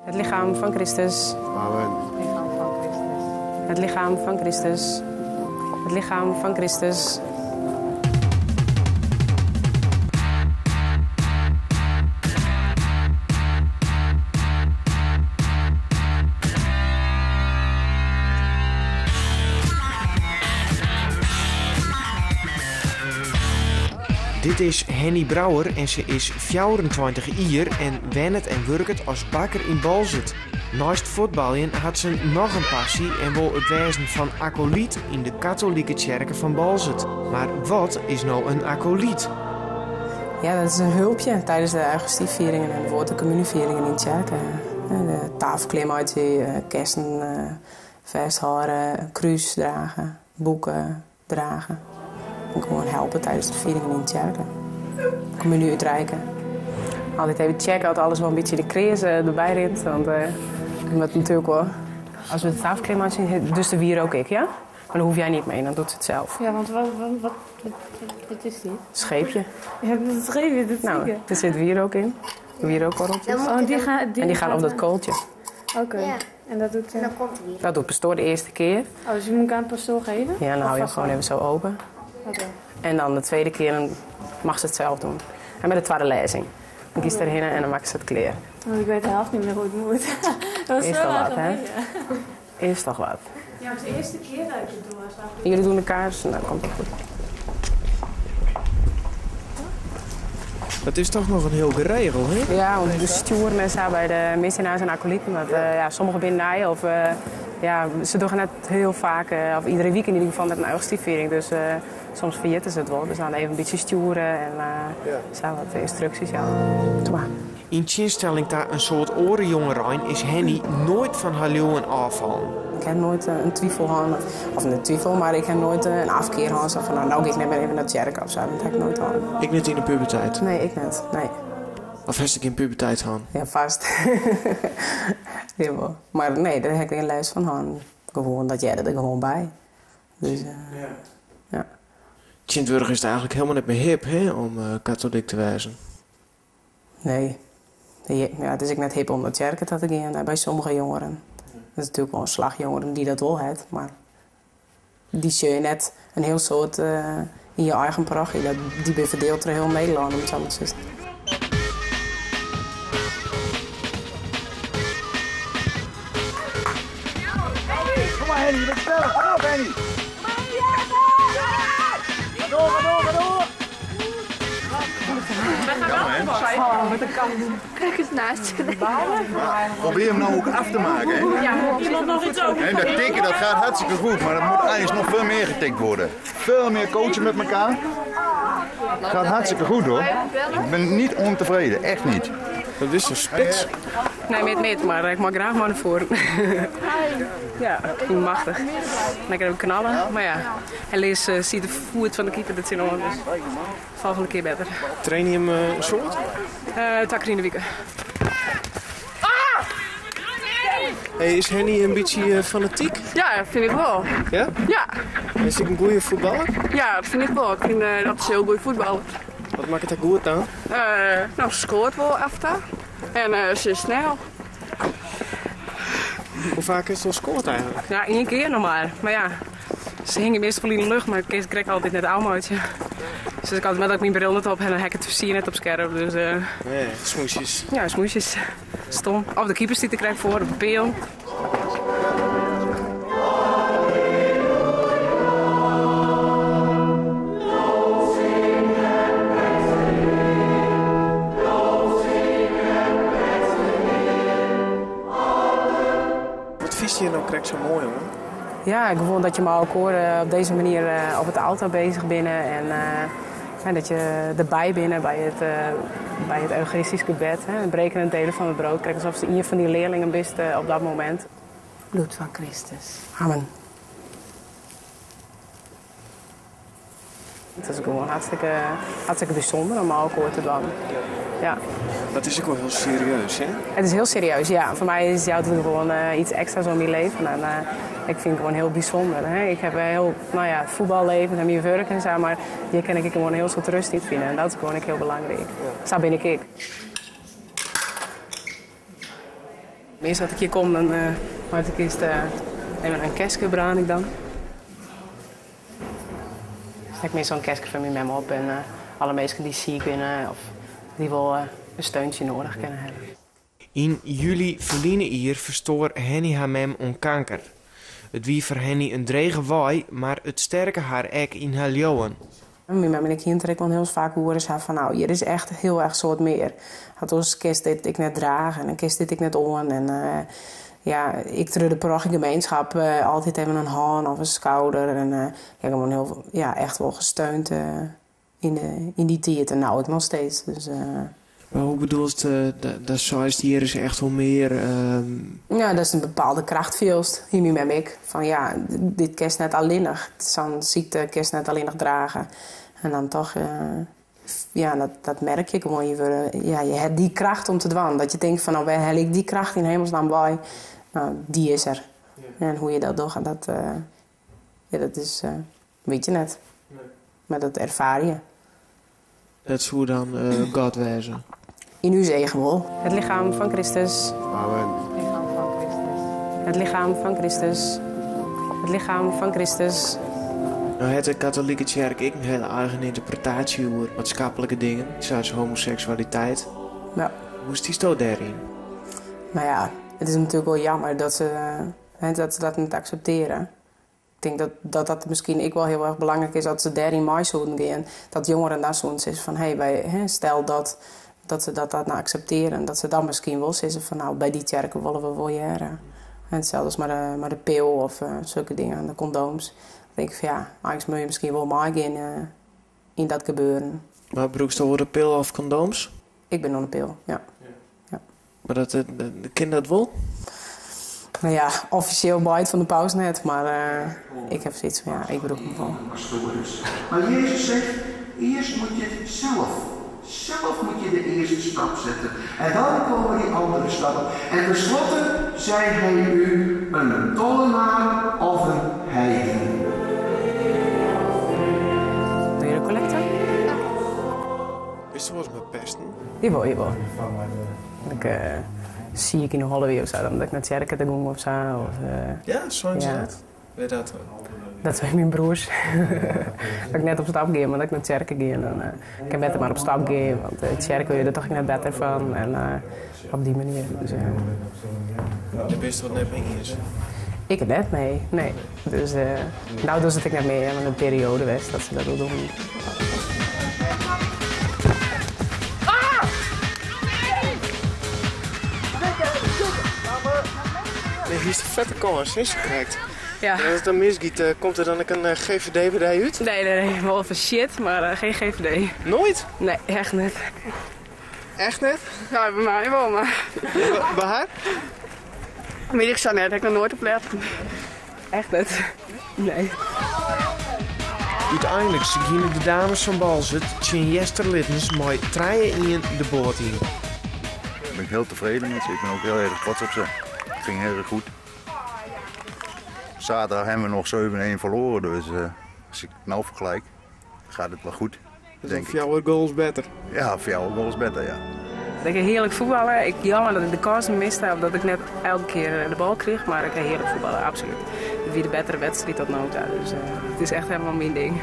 Het lichaam van Christus. Amen. Het lichaam van Christus. Het lichaam van Christus. Dit is Henny Brouwer en ze is 24 jaar en werkt en werkt als bakker in Balzert. Naast voetballen had ze nog een passie en wil het wezen van acoliet in de katholieke kerken van Balzert. Maar wat is nou een acoliet? Ja, dat is een hulpje tijdens de Eucharistievieringen en de communievieringen in de kerken. De tafelklimmaatje, kersen, vesthouden, kruis dragen, boeken dragen. En gewoon helpen tijdens de vieringen in de kerken. Communie uitreiken. Altijd even checken dat alles wel een beetje de krees erbij rint. Want dat natuurlijk wel. Als we de tafelklimaat zien, dus de wier ook ik, ja? Maar dan hoef jij niet mee, dan doet ze het zelf. Ja, want wat is dit? Scheepje. Ja, dat scheepje, dat zie ik. Er zit wier ook in. Wierookkorreltjes. Oh, die gaan op dat kooltje. Oké. Ja. En dat doet... En dan komt hij weer. Dat doet pastoor de eerste keer. Oh, dus je moet ik aan het pastoor geven? Ja, dan hou je hem gewoon even zo open. Oké. En dan de tweede keer dan mag ze het zelf doen. En met de tweede lezing. Dan kiest erin en dan maakt ze het kleer. Oh, ik weet de helft niet meer hoe het moet. Dat Is toch wat, hè? Is toch wat. Ja, het is de eerste keer dat ik het doe. Jullie doen de kaars, nou, dan komt het goed. Dat is toch nog een heel geregeld, hè? Ja, want de sturen en zo bij de missionaars en acolieten. Dat sommigen binnen of ze doen het heel vaak, of iedere week in ieder geval met een Eucharistieviering. Dus soms vergeten ze het wel. Dus dan even een beetje sturen en zo wat instructies, ja. Doe maar. In tegenstelling tot een soort orenjongerijn is Henny nooit van haar leeuwen afvallen. Ik heb nooit een twijfel gehad, of een twijfel, maar ik heb nooit een afkeer gehad. Van nou ik net maar even naar de kerk of zo. Dat heb ik nooit gehad. Ik niet in de puberteit. Nee, ik net. Nee. Of heeft ik in puberteit gaan? Ja, vast. Jawel. Maar nee, daar heb ik geen les van gehad. Gewoon, dat jij er gewoon bij. Dus ja. Sint-Wurg is het eigenlijk helemaal niet meer hip, hè, om katholiek te wijzen. Nee. Ja, het is ook net hip om naar de kerk te gaan bij sommige jongeren. Dat is natuurlijk wel een slagjongeren die dat wel heeft, maar die zie je net een heel soort in je eigen parochie. Die ben verdeeld door heel Nederland, om het zo maar te zeggen. Kom maar Henny, je bent snel. Kom op Henny. Ga door. Kijk eens naast je. Probeer hem nou ook af te maken. Hè? Ja, iemand nog iets over. En dat tikken dat gaat hartstikke goed, maar er moet eigenlijk nog veel meer getikt worden. Veel meer coachen met elkaar. Gaat hartstikke goed hoor. Ik ben niet ontevreden, echt niet. Dat is een spits. Nee, met, maar ik mag graag maar naar voren. Ja, machtig. Lekker even knallen, maar ja. En Lees ziet de voet van de keeper, dat is in orde. Dus volgende keer beter. Train je hem een soort? Takker in de weken. Hey, is Henny een beetje fanatiek? Ja, vind ik wel. Ja? Ja, Is hij een goede voetballer? ja, dat vind ik wel. Ik vind dat is heel goed voetbal. Wat maakt het goed dan? Nou, ze scoort wel af en ze is snel. Hoe vaak is het al gescoord eigenlijk? Ja, 1 keer nog maar. Maar ja, ze hingen meestal in de lucht, maar ik kreeg altijd net een auwmoutje. Dus ik had met ook mijn bril net op en dan heb ik het versier net op scherp. Dus Nee, smoesjes. ja, smoesjes. Stom. Of de keepers die te krijgen voor, op de peel. Wat vis je nou krijgt zo mooi hoor? Ja, gewoon dat je maar ook hoort op deze manier op het altaar bezig bent en dat je erbij bent bij het Eucharistisch gebed. Het breken en delen van het brood. Kijk, alsof je van die leerlingen bent op dat moment. Bloed van Christus. Amen. Het is gewoon hartstikke bijzonder om alcohol te doen. Ja. Dat is ook wel heel serieus, hè? Het is heel serieus, ja. Voor mij is het altijd gewoon iets extra's om je leven. En ik vind het gewoon heel bijzonder. Hè? Ik heb een heel voetballeven en mijn werk en zo, maar hier kan ik gewoon heel soort rust in vinden. En dat is gewoon heel belangrijk. Zo ben ik. Meestal als ik hier kom, dan maak ik eerst even een kerstje braan ik dan. Ik meestal een kerstje van mijn mem op en alle mensen die ziek zijn of die wel een steuntje nodig kunnen hebben. In juli verliezen hier verstoor Henny haar mem om kanker. Het wie voor Henny een drege waai, maar het sterke haar ek in haar leeuwen. Mijn mem en ik hier trek wel heel vaak horen ze van nou, hier is echt heel erg soort meer. Dat ons kist dit ik net dragen en een kist dit ik net on en ja, ik trui de parochiegemeenschap altijd even een hand of een schouder en ja, gewoon heel ja, echt wel gesteund in die tijd en nou ik nog steeds. Dus, Maar hoe bedoelt dat zoals hier is echt wel meer? Ja, dat is een bepaalde krachtveelst. Hiermee met ik. Van ja, dit kerst net alleenig. Zo'n ziekte kerst net alleenig dragen. En dan toch, ja, dat merk je gewoon. Je hebt die kracht om te dwan. Dat je denkt van, nou, waar heb ik die kracht in hemelsnaam bij? Nou, die is er. Ja. En hoe je dat doet, dat is, weet je net. Nee. Maar dat ervaar je. Dat is hoe dan God wezen. In uw zegen wel. Het lichaam van Christus. Amen. Het lichaam van Christus. Het lichaam van Christus. Nou heeft de katholieke kerk ik een hele eigen interpretatie over maatschappelijke dingen, zoals homoseksualiteit. Ja. Hoe is die zo daarin? Nou ja, het is natuurlijk wel jammer dat ze dat niet accepteren. Ik denk dat misschien ook wel heel erg belangrijk is dat ze daarin mee zouden gaan. Dat jongeren daar zo'n is van, stel dat ze dat nou accepteren. Dat ze dan misschien wel zeggen van, nou, bij die kerken willen we wel jaren. En hetzelfde als maar de pil of zulke dingen, de condooms. Dan denk ik van, ja, eigenlijk moet je misschien wel meegaan in dat gebeuren. Maar broekst over de pil of condooms? Ik ben op de pil, ja. Maar de kind dat wel? Nou ja, officieel bijt van de paus net, maar ik heb zoiets van, ja, ik bedoel hem wel. Maar Jezus zegt, eerst moet je het zelf moet je de eerste stap zetten. En dan komen die andere stappen. En tenslotte zei hij u een tollenaar of een heiden. Doe je de collecte? Is het wel eens met pesten? Jawel. Ik zie ik in de Holloway of zo, omdat ik naar het kerken te gaan of zo. Ja, zo is het. Weet dat? Dat zijn mijn broers. Dat ik net op stap ga, maar dat ik naar het kerken ga. En, ik kan beter maar op stap gaan, want het kerk wil je er toch net beter van. En op die manier. Dus, Je bent er net mee eens? ik er net mee, nee. Dus nou dus het ik net mee, want een periode was dat ze dat wil doen. Nee, hier is de vette kans, is correct. Ja. En als het dan misgiet, komt er dan ook een GVD bij uit? Nee, wel van shit, maar geen GVD. Nooit? Nee, echt niet. Echt net? Ja, bij mij wel, maar Bij haar? weet ik zo net, heb ik nog nooit op let. Echt niet. Nee. Uiteindelijk gingen de dames van Balzert Tjen Jester Littens mooi treien in de boot in. Daar ben ik heel tevreden met ze. Ik ben ook heel erg trots op ze. Het ging heel erg goed. Zaterdag hebben we nog 7-1 verloren, dus als ik nou vergelijk, gaat het wel goed. Dus of jouw goals beter? Ja, voor jou wel eens beter, ja. Ik heb heerlijk voetballen. Ik jammer dat ik de kansen miste, omdat ik net elke keer de bal kreeg. Maar ik heb heerlijk voetballen, absoluut. Het is weer de betere wedstrijd tot nu toe. Dus het is echt helemaal mijn ding.